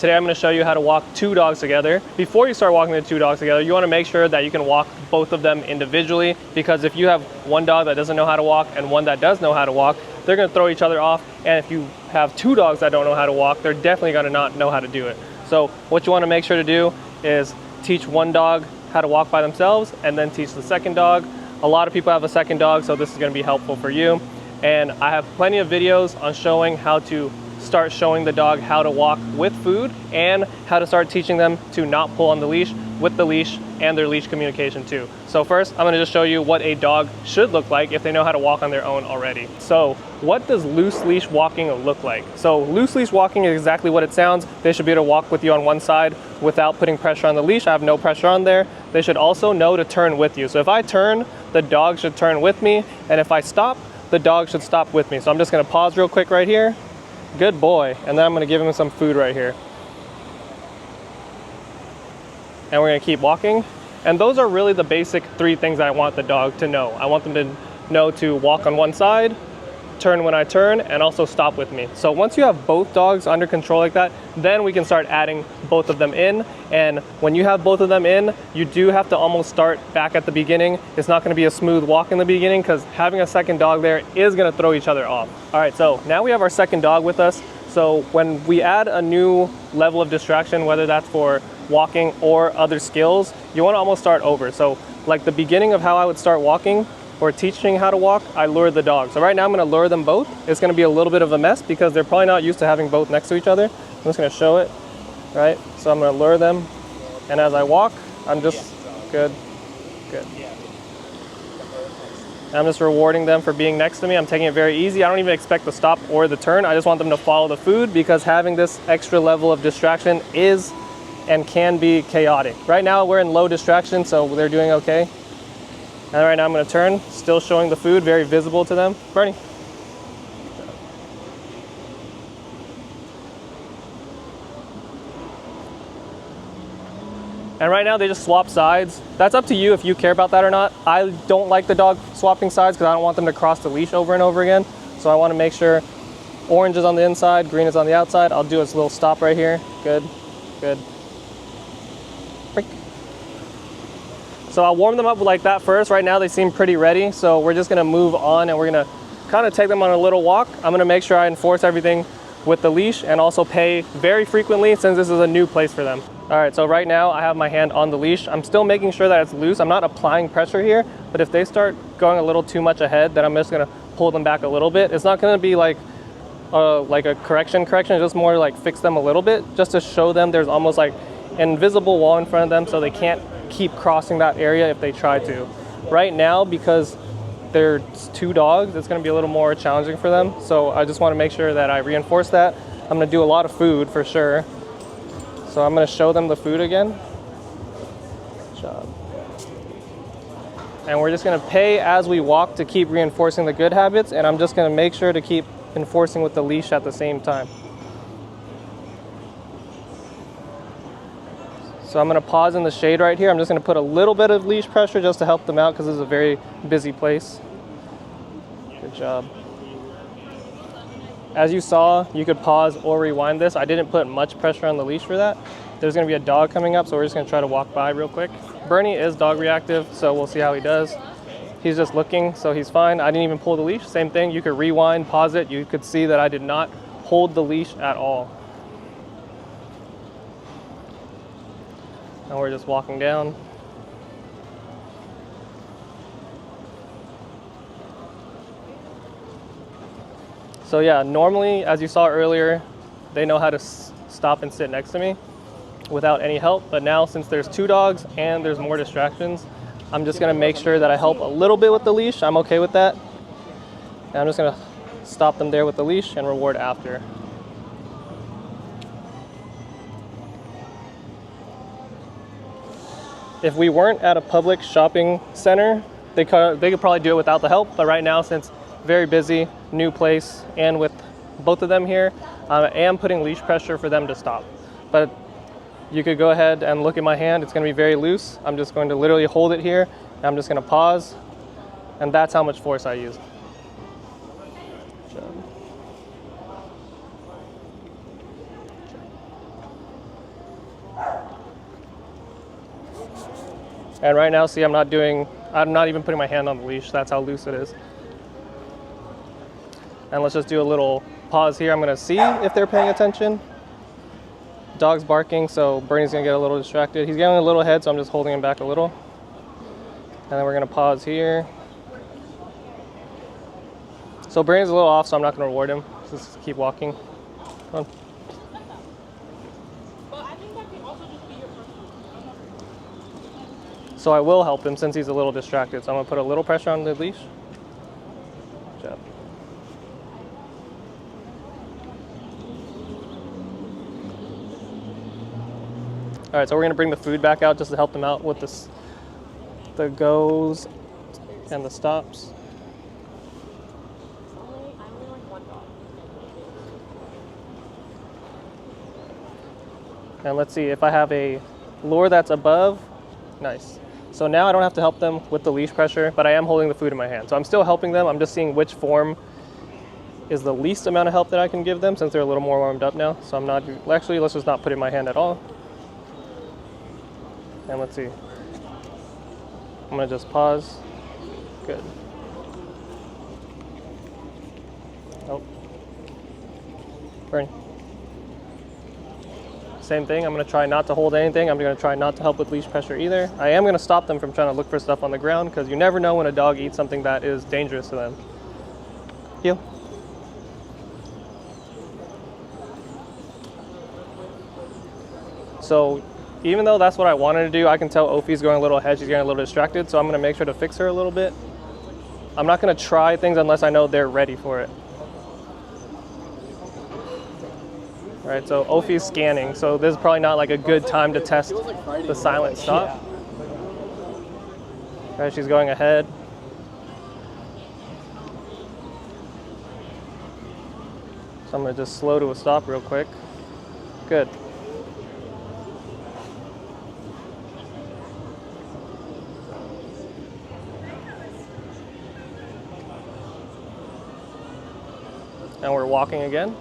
Today I'm going to show you how to walk two dogs together. Before you start walking the two dogs together, you want to make sure that you can walk both of them individually, because if you have one dog that doesn't know how to walk and one that does know how to walk, they're going to throw each other off. And if you have two dogs that don't know how to walk, they're definitely going to not know how to do it. So what you want to make sure to do is teach one dog how to walk by themselves and then teach the second dog. A lot of people have a second dog, so this is going to be helpful for you. And I have plenty of videos on showing how to start showing the dog how to walk with food and how to start teaching them to not pull on the leash with the leash and their leash communication too. So first, I'm going to just show you what a dog should look like if they know how to walk on their own already. So what does loose leash walking look like? So loose leash walking is exactly what it sounds. They should be able to walk with you on one side without putting pressure on the leash. I have no pressure on there. They should also know to turn with you. So if I turn, the dog should turn with me, and if I stop, the dog should stop with me. So I'm just going to pause real quick right here. Good boy. And then I'm going to give him some food right here. And we're going to keep walking. And those are really the basic three things that I want the dog to know. I want them to know to walk on one side, turn when I turn, and also stop with me. So once you have both dogs under control like that, then we can start adding both of them in. And when you have both of them in, you do have to almost start back at the beginning. It's not going to be a smooth walk in the beginning because having a second dog there is going to throw each other off. All right, so now we have our second dog with us. So when we add a new level of distraction, whether that's for walking or other skills, you want to almost start over. So like the beginning of how I would start walking or teaching how to walk, I lure the dog. So right now I'm going to lure them both. It's going to be a little bit of a mess because they're probably not used to having both next to each other. I'm just going to show it, right? So I'm going to lure them, and as I walk, I'm just, good. I'm just rewarding them for being next to me. I'm taking it very easy. I don't even expect the stop or the turn. I just want them to follow the food because having this extra level of distraction is and can be chaotic. Right now we're in low distraction, so they're doing okay. And right now I'm going to turn, still showing the food, very visible to them. Bernie. And right now they just swap sides. That's up to you if you care about that or not. I don't like the dog swapping sides because I don't want them to cross the leash over and over again. So I want to make sure orange is on the inside, green is on the outside. I'll do a little stop right here. Good, good. So I'll warm them up like that first. Right now they seem pretty ready. So we're just gonna move on and we're gonna kind of take them on a little walk. I'm gonna make sure I enforce everything with the leash and also pay very frequently since this is a new place for them. All right, so right now I have my hand on the leash. I'm still making sure that it's loose. I'm not applying pressure here, but if they start going a little too much ahead, then I'm just gonna pull them back a little bit. It's not gonna be like a correction, it's just more like fix them a little bit, just to show them there's almost like an invisible wall in front of them so they can't keep crossing that area if they try to. Right now, because there's two dogs, it's going to be a little more challenging for them. So I just want to make sure that I reinforce that. I'm going to do a lot of food for sure. So I'm going to show them the food again. Good job. And we're just going to pay as we walk to keep reinforcing the good habits. And I'm just going to make sure to keep enforcing with the leash at the same time. So I'm going to pause in the shade right here. I'm just going to put a little bit of leash pressure just to help them out because this is a very busy place. Good job. As you saw, you could pause or rewind this. I didn't put much pressure on the leash for that. There's going to be a dog coming up, so we're just going to try to walk by real quick. Bernie is dog reactive, so we'll see how he does. He's just looking, so he's fine. I didn't even pull the leash. Same thing. You could rewind, pause it. You could see that I did not hold the leash at all. And we're just walking down. So yeah, normally, as you saw earlier, they know how to stop and sit next to me without any help. But now, since there's two dogs and there's more distractions, I'm just gonna make sure that I help a little bit with the leash. I'm okay with that. And I'm just gonna stop them there with the leash and reward after. If we weren't at a public shopping center, they could probably do it without the help. But right now, since very busy, new place, and with both of them here, I am putting leash pressure for them to stop. But you could go ahead and look at my hand. It's going to be very loose. I'm just going to literally hold it here. And I'm just going to pause. And that's how much force I use. And right now, see, I'm not even putting my hand on the leash. That's how loose it is. And let's just do a little pause here. I'm gonna see if they're paying attention. Dog's barking, so Bernie's gonna get a little distracted. He's getting a little ahead, so I'm just holding him back a little. And then we're gonna pause here. So Bernie's a little off, so I'm not gonna reward him. Just keep walking. Come on. So I will help him since he's a little distracted. So I'm gonna put a little pressure on the leash. Good job. All right, so we're gonna bring the food back out just to help them out with this, the goes and the stops. And let's see if I have a lure that's above. Nice. So now I don't have to help them with the leash pressure, but I am holding the food in my hand. So I'm still helping them. I'm just seeing which form is the least amount of help that I can give them since they're a little more warmed up now. So I'm not, actually, let's just not put it in my hand at all. And let's see. I'm gonna just pause. Good. Oh. Bernie. Same thing, I'm gonna try not to hold anything. I'm gonna try not to help with leash pressure either. I am gonna stop them from trying to look for stuff on the ground because you never know when a dog eats something that is dangerous to them. Heel. So even though that's what I wanted to do, I can tell Ophi's going a little ahead. She's getting a little distracted, so I'm gonna make sure to fix her a little bit. I'm not gonna try things unless I know they're ready for it. All right, so Ophi's scanning, so this is probably not like a good time to test the silent stop. All right, she's going ahead. So I'm gonna just slow to a stop real quick. Good. And we're walking again.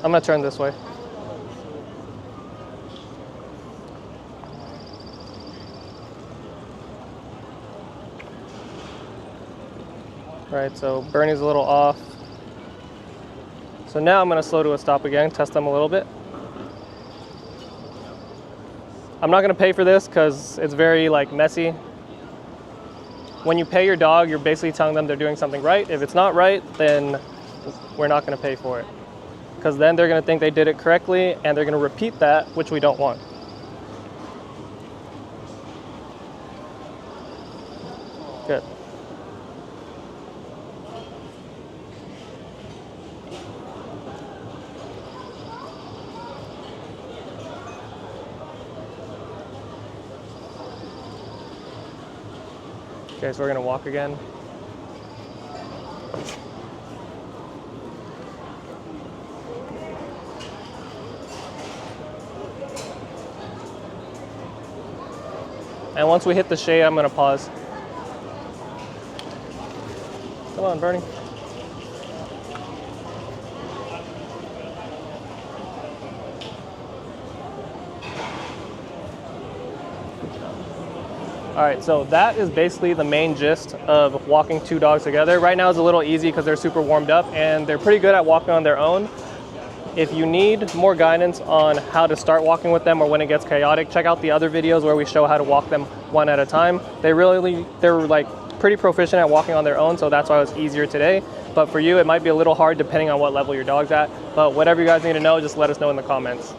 I'm gonna turn this way. All right, so Bernie's a little off. So now I'm gonna slow to a stop again, test them a little bit. I'm not gonna pay for this because it's very messy. When you pay your dog, you're basically telling them they're doing something right. If it's not right, then we're not gonna pay for it. Because then they're gonna think they did it correctly and they're gonna repeat that, which we don't want. Good. Okay, so we're gonna walk again. And once we hit the shade, I'm gonna pause. Come on, Bernie. All right, so that is basically the main gist of walking two dogs together. Right now it's a little easy because they're super warmed up and they're pretty good at walking on their own. If you need more guidance on how to start walking with them or when it gets chaotic, check out the other videos where we show how to walk them one at a time. They're pretty proficient at walking on their own, so that's why it was easier today. But for you, it might be a little hard depending on what level your dog's at. But whatever you guys need to know, just let us know in the comments.